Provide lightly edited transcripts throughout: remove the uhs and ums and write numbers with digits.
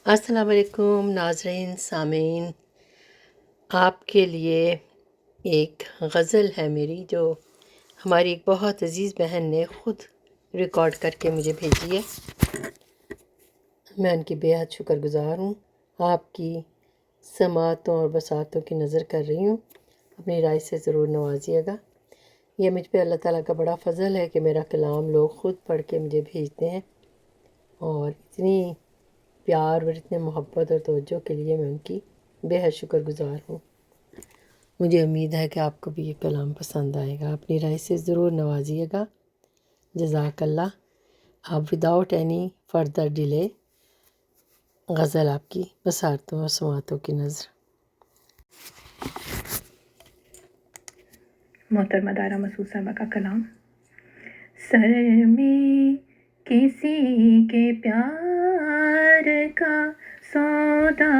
السلام علیکم ناظرین سامعین، آپ کے لیے ایک غزل ہے میری جو ہماری ایک بہت عزیز بہن نے خود ریکارڈ کر کے مجھے بھیجی ہے۔ میں ان کی بے حد شکر گزار ہوں۔ آپ کی سماعتوں اور بساطوں کی نظر کر رہی ہوں، اپنی رائے سے ضرور نوازیے گا۔ یہ مجھ پہ اللہ تعالیٰ کا بڑا فضل ہے کہ میرا کلام لوگ خود پڑھ کے مجھے بھیجتے ہیں، اور اتنی پیار اور اتنے محبت اور توجہ کے لیے میں ان کی بے حد شکر گزار ہوں۔ مجھے امید ہے کہ آپ کو بھی یہ کلام پسند آئے گا، اپنی رائے سے ضرور نوازیے گا۔ جزاک اللہ۔ اب وداؤٹ اینی فردر ڈیلے غزل آپ کی بصارتوں اور سماعتوں کی نظر۔ محترمہ دارا مسعود صاحبہ کا کلام۔ سر میں کسی کے پیار کا سودا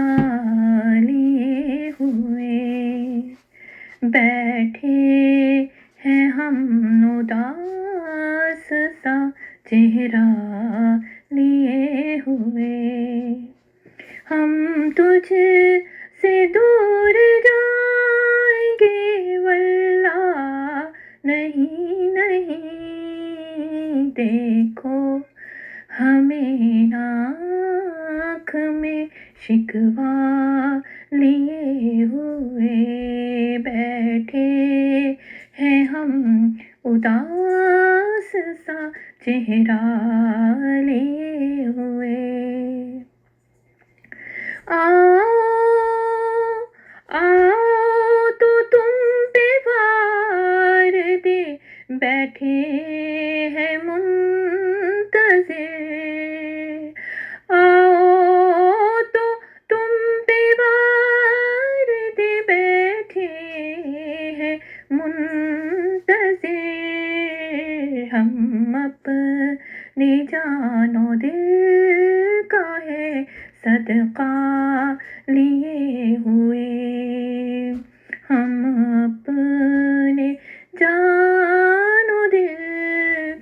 لیے ہوئے بیٹھے ہیں ہم، اداس سا چہرہ لیے ہوئے، ہم تجھ سے دور جائیں گے واللہ نہیں نہیں، دیکھو ہمیں آنکھ میں شکوہ لیے ہوئے بیٹھے ہیں ہم، اداس سا چہرہ لیے ہوئے۔ آؤ آؤ تو تم پہ وار دے بیٹھے ہیں منتظر، آؤ تو تم پہ وار دے بیٹھے ہیں منتظر، ہم اپنی جان و دل کا ہے صدقہ لیے ہوئے، ہم اپنے جان و دل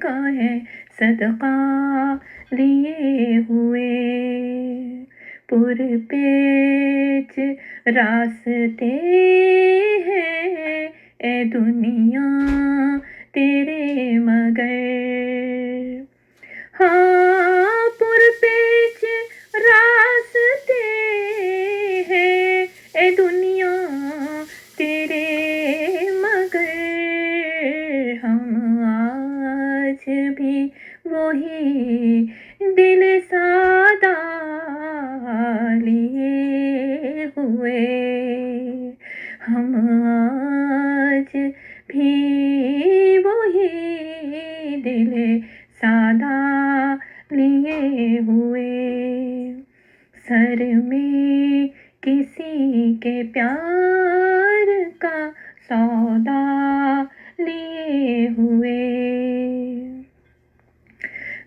کا ہے صدقہ لیے ہوئے، پر پیچ راستے ہیں اے دنیا تیرے مگر، ہاں پر پیچ راستے ہیں اے دنیا تیرے مگر، ہم آج بھی وہی دل سادہ لیے ہوئے، ہم آج بھی وہی دل سادہ لیے ہوئے، سر میں کسی کے پیار کا سودا لیے ہوئے،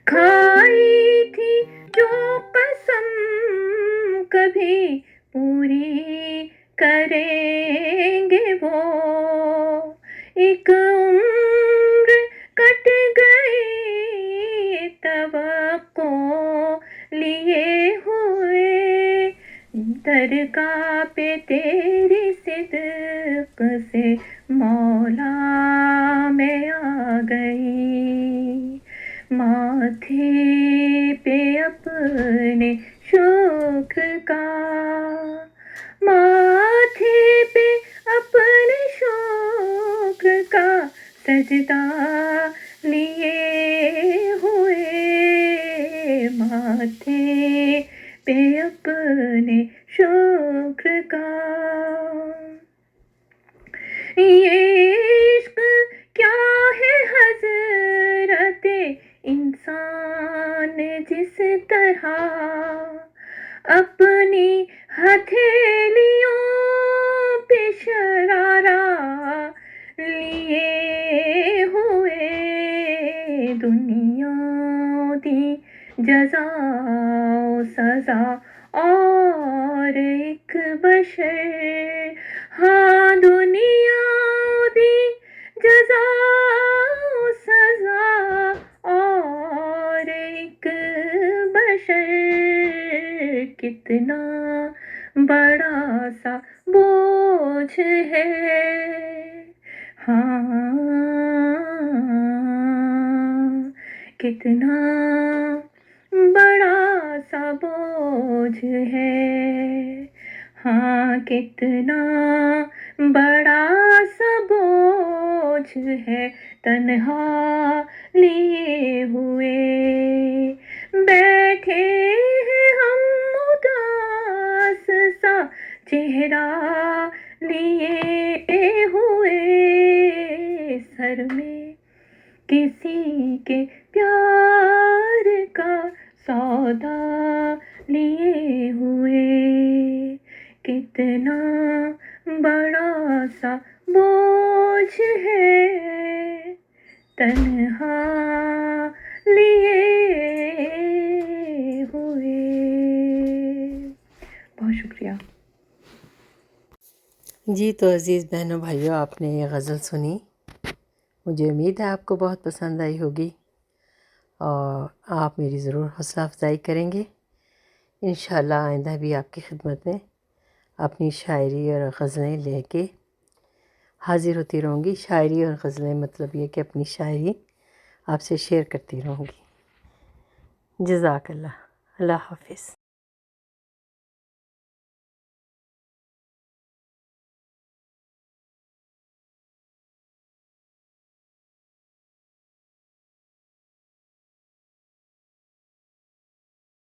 کھائی تھی جو قسم کبھی پوری کریں گے وہ، ایک عمر کٹ گئی توقع لیے ہوئے، درگاہ پہ تیری صدق سے مولا میں آ گئی، ماتھے پہ اپنے شکر کا، ماتھے پہ اپنے شکر کا سجدہ لیے ہوئے، ماتھے پہ اپنے شکر کا، یہ عشق کیا ہے حضرت انسان جس طرح اپنی ہتھیلیوں پہ شرارہ لیے ہوئے، دنیا دی جزا و سزا اور ایک بشر، ہاں دنیا دی جزا و سزا اور ایک بشر، کتنا بڑا سا بوجھ ہے، ہاں کتنا بڑا سا بوجھ ہے، ہاں کتنا بڑا سا بوجھ ہے، تنہا لیے ہوئے بیٹھے ہیں ہم اداس سا چہرہ لیے ہوئے، سر میں کسی کے پیار کا سودا لیے ہوئے، کتنا بڑا سا بوجھ ہے، تنہا لیے ہوئے۔ بہت شکریہ۔ جی تو عزیز بہنوں بھائیوں، آپ نے یہ غزل سنی، مجھے امید ہے آپ کو بہت پسند آئی ہوگی اور آپ میری ضرور حوصلہ افزائی کریں گے۔ انشاءاللہ آئندہ بھی آپ کی خدمت میں اپنی شاعری اور غزلیں لے کے حاضر ہوتی رہوں گی۔ شاعری اور غزلیں مطلب یہ کہ اپنی شاعری آپ سے شیئر کرتی رہوں گی۔ جزاک اللہ، اللہ حافظ۔